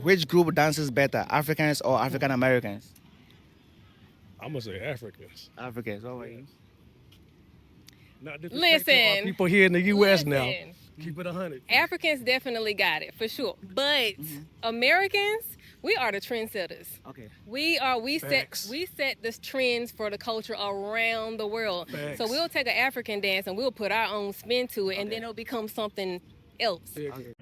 Which group dances better, Africans or African Americans? I'm gonna say Africans. Africans. What about you? Not disrespect to our people here in the U.S. now. Listen. Keep it 100. Africans definitely got it for sure, but Americans, we are the trendsetters. Okay. We Facts. set the trends for the culture around the world. Facts. So we'll take an African dance and we'll put our own spin to it, and then it'll become something else. Okay.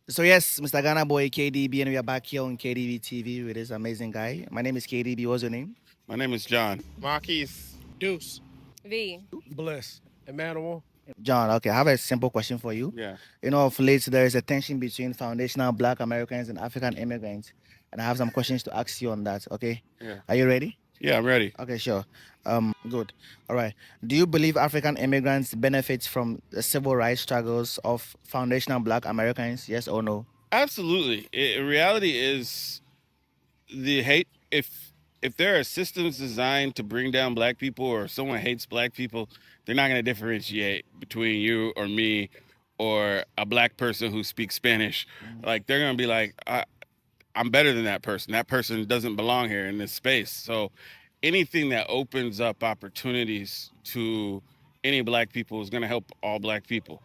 So yes, Mr. Ghana boy KDB, and we are back here on KDB TV with this amazing guy. My name is KDB. What's your name? My name is John. Marquise. Deuce. V. Bless. Emmanuel. John. Okay, I have a simple question for you. Yeah. You know, of late there is a tension between foundational Black Americans and African immigrants, and I have some questions to ask you on that. Okay. Yeah. Are you ready? Yeah, I'm ready. Okay, sure. Good. All right. Do you believe African immigrants benefit from the civil rights struggles of foundational Black Americans? Yes or no? Absolutely. Reality is the hate. If there are systems designed to bring down Black people, or someone hates Black people, they're not going to differentiate between you or me or a Black person who speaks Spanish. Like, they're going to be like, I'm better than that person. That person doesn't belong here in this space. So anything that opens up opportunities to any Black people is going to help all Black people.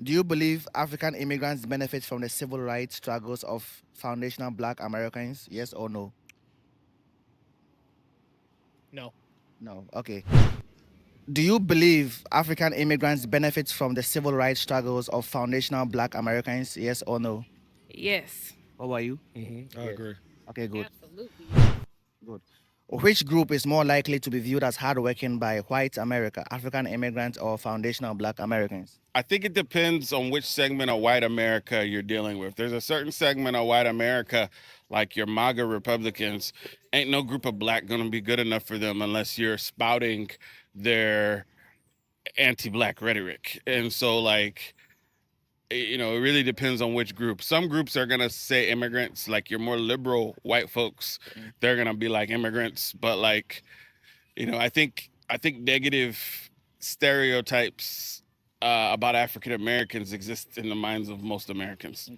Do you believe African immigrants benefit from the civil rights struggles of foundational Black Americans? Yes or no? No. No. Okay. Do you believe African immigrants benefit from the civil rights struggles of foundational Black Americans? Yes or no? Yes. What about you? I agree. Okay, good. Absolutely. Good. Which group is more likely to be viewed as hardworking by white America, African immigrants or foundational Black Americans? I think it depends on which segment of white America you're dealing with. There's a certain segment of white America, like your MAGA Republicans, ain't no group of Black gonna be good enough for them unless you're spouting their anti-Black rhetoric. And so, like, it really depends on which group. Some groups are gonna say immigrants, like your more liberal white folks, they're gonna be like immigrants. But like, I think negative stereotypes about African Americans exist in the minds of most Americans.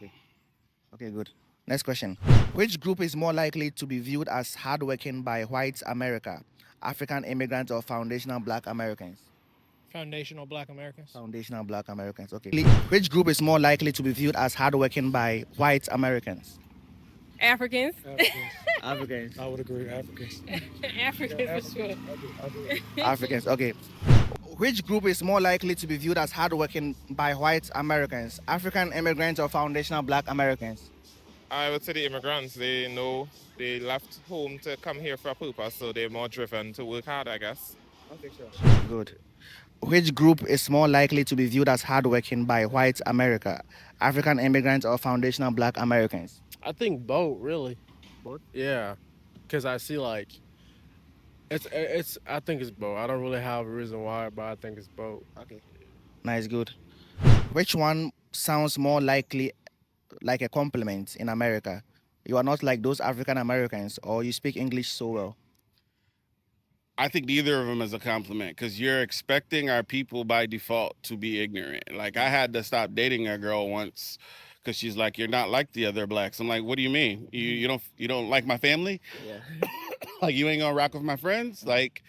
Okay, good. Next question. Which group is more likely to be viewed as hardworking by white America, African immigrants or foundational Black Americans? Foundational Black Americans. Foundational Black Americans. Okay. Which group is more likely to be viewed as hardworking by white Americans? Africans. Africans. I would agree. Africans. Africans for sure. Africans. Okay. Which group is more likely to be viewed as hardworking by white Americans, African immigrants or foundational Black Americans? I would say the immigrants. They know they left home to come here for a purpose, so they're more driven to work hard, I guess. Okay, sure. Good. Which group is more likely to be viewed as hardworking by white America, African immigrants or foundational Black Americans? I think both, really. Both? Yeah, because I see like it's. I think it's both. I don't really have a reason why, but I think it's both. Okay. Nice, good. Which one sounds more likely like a compliment in America? You are not like those African Americans, or you speak English so well? I think neither of them is a compliment, because you're expecting our people by default to be ignorant. Like, I had to stop dating a girl once because she's like, "You're not like the other Blacks." I'm like, "What do you mean? You don't like my family? Yeah. Like, you ain't gonna rock with my friends? Like,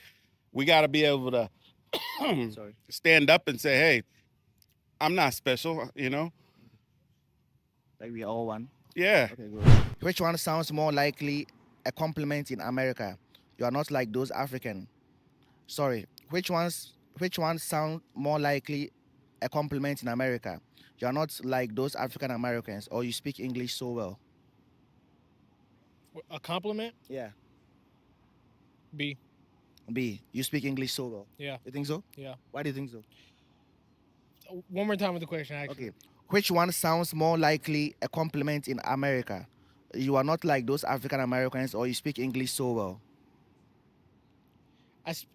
we gotta be able to Sorry. stand up and say, hey, I'm not special, Like we are all one. Yeah. Okay, good. Which one sounds more likely a compliment in America? You are not like those African. Sorry. Which ones sound more likely a compliment in America? You are not like those African Americans, or you speak English so well? A compliment? Yeah. B. B. You speak English so well. Yeah. You think so? Yeah. Why do you think so? One more time with the question, actually. Okay. Which one sounds more likely a compliment in America? You are not like those African Americans, or you speak English so well?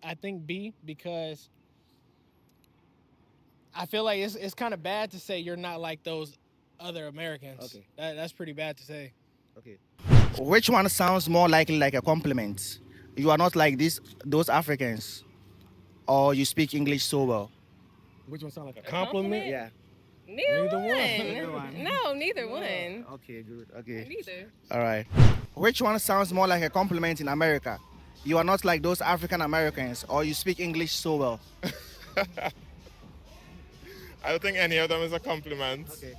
I think B, because I feel like it's kind of bad to say you're not like those other Americans. Okay. That's pretty bad to say. Okay. Which one sounds more likely like a compliment? You are not like those Africans, or you speak English so well. Which one sound like a compliment? compliment? Yeah. Neither Neither one. Neither one. No, neither one. Okay, good. Okay. Neither. All right. Which one sounds more like a compliment in America? You are not like those African Americans, or you speak English so well. I don't think any of them is a compliment. Okay.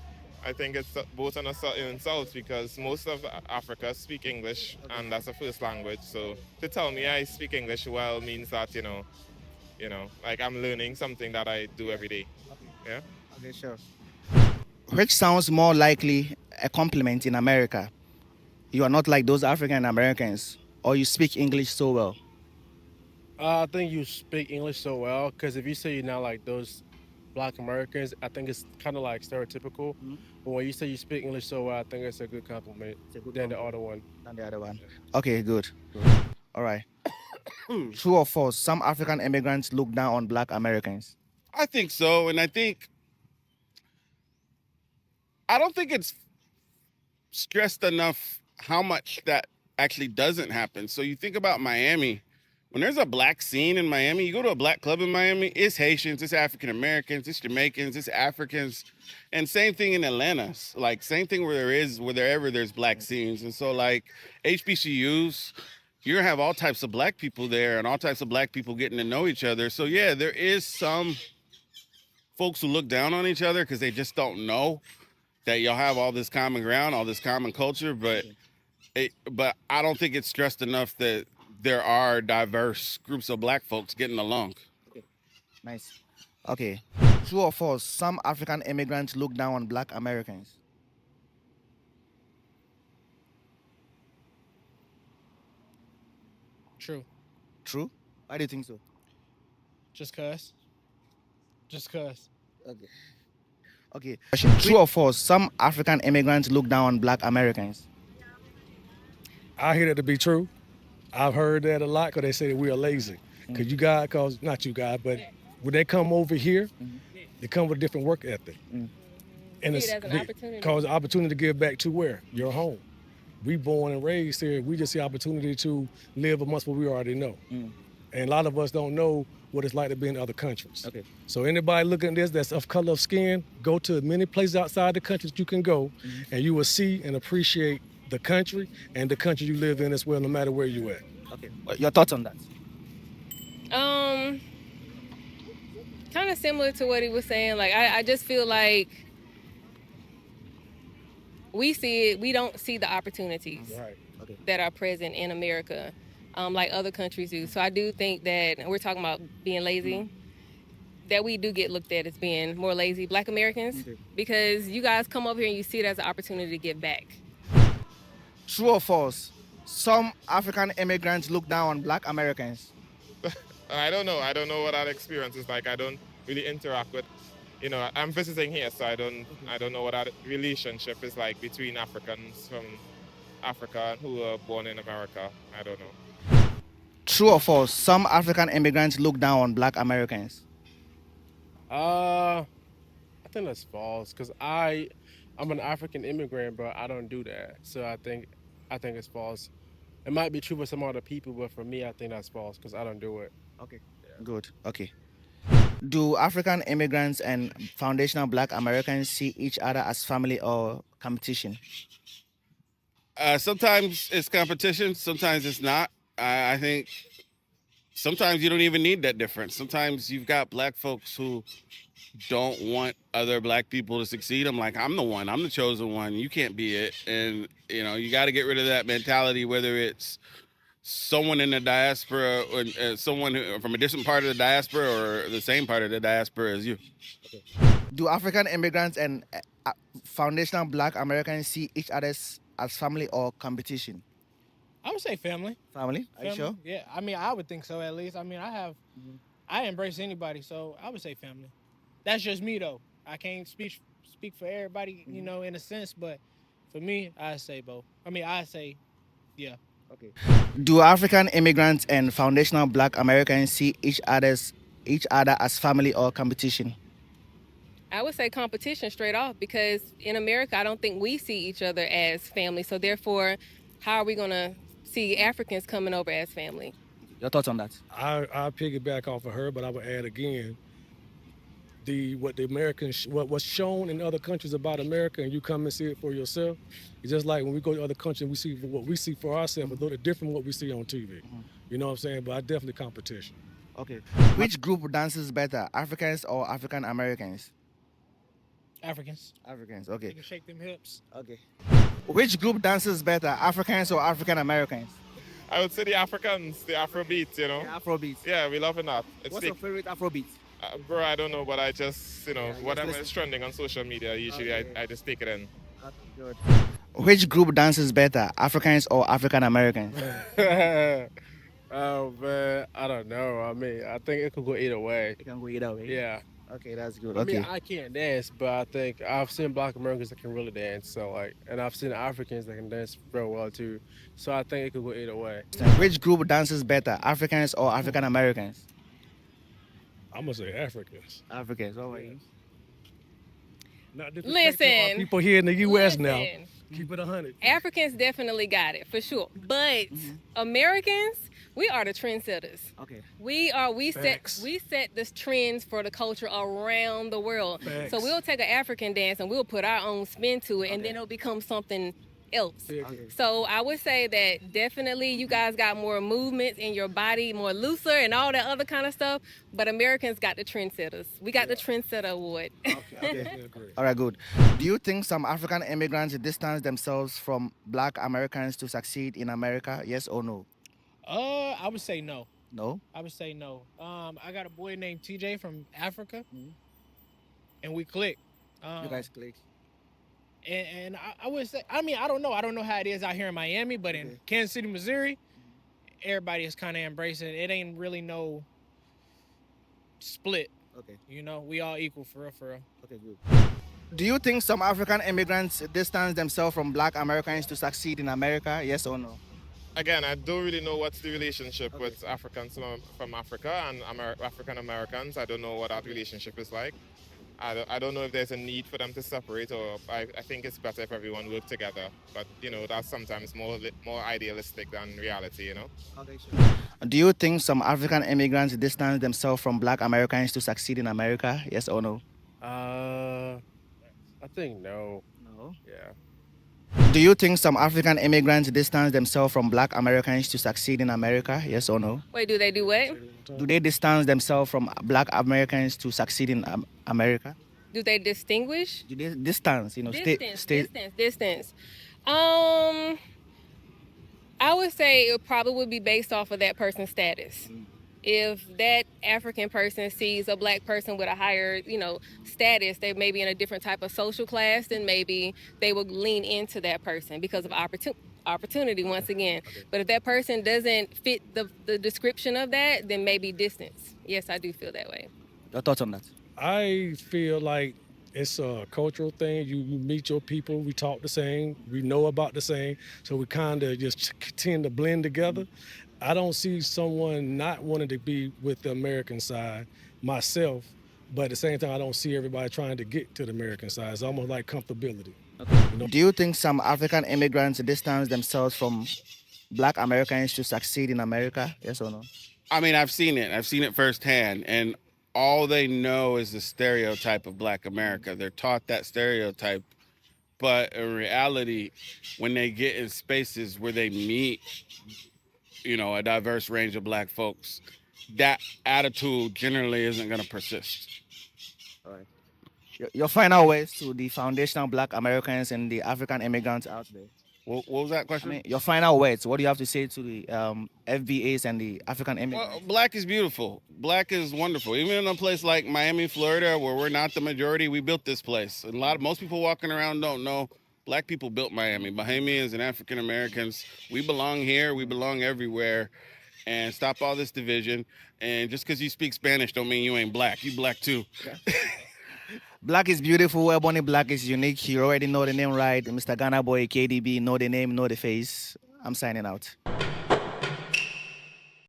I think it's both an insult because most of Africa speak English and that's a first language. So to tell me I speak English well means that, like I'm learning something that I do every day. Yeah. Okay, sure. Which sounds more likely a compliment in America? You are not like those African Americans, or you speak English so well. I think you speak English so well because if you say you're not like those Black Americans, I think it's kind of like stereotypical. But when you say you speak English so well, I think it's a good compliment than the other one. Than the other one. Okay, good. All right. True or false? Some African immigrants look down on Black Americans. I think so, and I don't think it's stressed enough how much that actually doesn't happen. So you think about Miami. When there's a Black scene in Miami, you go to a Black club in Miami, it's Haitians, it's African Americans, it's Jamaicans, it's Africans, and same thing in Atlanta. Like same thing wherever there's Black scenes. And so like HBCUs, you're gonna have all types of Black people there and all types of Black people getting to know each other. So yeah, there is some folks who look down on each other because they just don't know that y'all have all this common ground, all this common culture, but I don't think it's stressed enough that there are diverse groups of Black folks getting along. Nice. Okay. True or false? Some African immigrants look down on Black Americans. True. True? Why do you think so? Just cuz. Just cuz. Okay. Okay. Question. True or false? Some African immigrants look down on Black Americans. I hear that to be true. I've heard that a lot because they say that we are lazy. Because not you guys, but when they come over here, they come with a different work ethic. And See it as an opportunity. Cause the opportunity to give back to where? Your home. We born and raised here. We just see opportunity to live amongst what we already know. And a lot of us don't know what it's like to be in other countries. Okay. So anybody looking at this that's of color of skin, go to many places outside the country that you can go, and you will see and appreciate the country and the country you live in as well, no matter where you at. Okay. Your thoughts on that? Kind of similar to what he was saying. Like I just feel like we don't see the opportunities Right. Okay. that are present in America, like other countries do. So I do think that we're talking about being lazy, that we do get looked at as being more lazy Black Americans, because you guys come up here and you see it as an opportunity to give back. True or false? Some African immigrants look down on Black Americans. I don't know. I don't know what that experience is like. I don't really interact with, I'm visiting here, so I don't know what that relationship is like between Africans from Africa who are born in America. I don't know. True or false? Some African immigrants look down on Black Americans. I think that's false because I'm an African immigrant, but I don't do that. So I think it's false. It might be true for some other people, but for me, I think that's false because I don't do it. Okay. Good. Okay. Do African immigrants and foundational Black Americans see each other as family or competition? Sometimes it's competition, sometimes it's not. I think sometimes you don't even need that difference. Sometimes you've got Black folks who don't want other Black people to succeed. I'm like, I'm the one, I'm the chosen one. You can't be it. And, you got to get rid of that mentality, whether it's someone in the diaspora or someone from a different part of the diaspora or the same part of the diaspora as you. Do African immigrants and foundational Black Americans see each other as family or competition? I would say family. Family? Are you Family. sure? Yeah, I would think so at least. I embrace anybody, so I would say family. That's just me though. I can't speak for everybody, in a sense, but for me, I say both. I say, yeah. Okay. Do African immigrants and foundational Black Americans see each other as family or competition? I would say competition straight off, because in America, I don't think we see each other as family. So therefore, how are we going to see Africans coming over as family? Your thoughts on that? I piggyback off of her, but I would add again what the Americans what was shown in other countries about America, and you come and see it for yourself. It's just like when we go to other countries, we see what we see for ourselves, a little different from what we see on TV. You know what I'm saying? But I definitely competition. Okay. Which group dances better, Africans or African Americans? Africans. Africans. You Okay. can shake them hips. Okay. Which group dances better, Africans or African Americans? I would say the Africans, the Afrobeat, you know. Afrobeat. Yeah, we loving that. It's What's the, your favorite Afrobeat? bro, I don't know, but I just, whatever listen. is trending on social media, usually I just take it in. Good. Which group dances better, Africans or African Americans? Oh man, I don't know. I mean, I think it could go either way. You can go either way. Yeah. Okay, that's good. I Okay. mean, I can't dance, but I think I've seen Black Americans that can really dance. So like, and I've seen Africans that can dance real well too. So I think it could go either way. Which group dances better, Africans or African Americans? I'm gonna say Africans. Africans. What about you? Not disrespect to our Listen. people here in the U.S. now. Listen. Keep it 100. Africans definitely got it for sure, but Americans, we are the trendsetters. Okay. We Facts. set the trends for the culture around the world. Facts. So we'll take an African dance and we'll put our own spin to it, and Okay. then it'll become something else. Okay. So I would say that definitely you guys got more movements in your body, more looser and all that other kind of stuff. But Americans got the trendsetters. We got the trendsetter award. Okay. All right, good. Do you think some African immigrants distance themselves from Black Americans to succeed in America? Yes or no? I would say no. No. I would say no. I got a boy named TJ from Africa, and we click. You guys click. And I would say, I mean, I don't know. I don't know how it is out here in Miami, but in Kansas City, Missouri, everybody is kind of embracing it. It ain't really no split. Okay. You know, we all equal for real, for real. Okay, good. Do you think some African immigrants distance themselves from Black Americans to succeed in America? Yes or no? Again, I don't really know what's the relationship with Africans from Africa and African Americans. I don't know what that relationship is like. I don't know if there's a need for them to separate, or I think it's better if everyone work together. But that's sometimes more idealistic than reality. Okay, sure. Do you think some African immigrants distance themselves from Black Americans to succeed in America? Yes or no? I think no. No. Yeah. Do you think some African immigrants distance themselves from Black Americans to succeed in America? Yes or no? Wait, do they do what? Do they distance themselves from Black Americans to succeed in America? Do they distinguish? Do they distance? Distance. I would say it probably would be based off of that person's status. If that African person sees a Black person with a higher, status, they may be in a different type of social class, then maybe they would lean into that person because of opportunity once again. But if that person doesn't fit the description of that, then maybe distance. Yes, I do feel that way. Your thoughts on that? I feel like it's a cultural thing. You meet your people, we talk the same, we know about the same, so we kind of just tend to blend together. I don't see someone not wanting to be with the American side myself, but at the same time, I don't see everybody trying to get to the American side. It's almost like comfortability. Do you think some African immigrants distance themselves from Black Americans to succeed in America? Yes or no? I mean, I've seen it. I've seen it firsthand. And all they know is the stereotype of Black America. They're taught that stereotype. But in reality, when they get in spaces where they meet, a diverse range of Black folks, that attitude generally isn't going to persist. All right. Your final words to the foundational Black Americans and the African immigrants out there. What was that question? Your final words. What do you have to say to the FBAs and the African immigrants? Well, Black is beautiful. Black is wonderful. Even in a place like Miami, Florida, where we're not the majority, we built this place. And most people walking around don't know Black people built Miami. Bahamians and African Americans, we belong here. We belong everywhere. And stop all this division. And just because you speak Spanish don't mean you ain't Black. You Black too. Black is beautiful. Ebony Black is unique. You already know the name, right? Mr. Ghana Boy, KDB. Know the name, know the face. I'm signing out.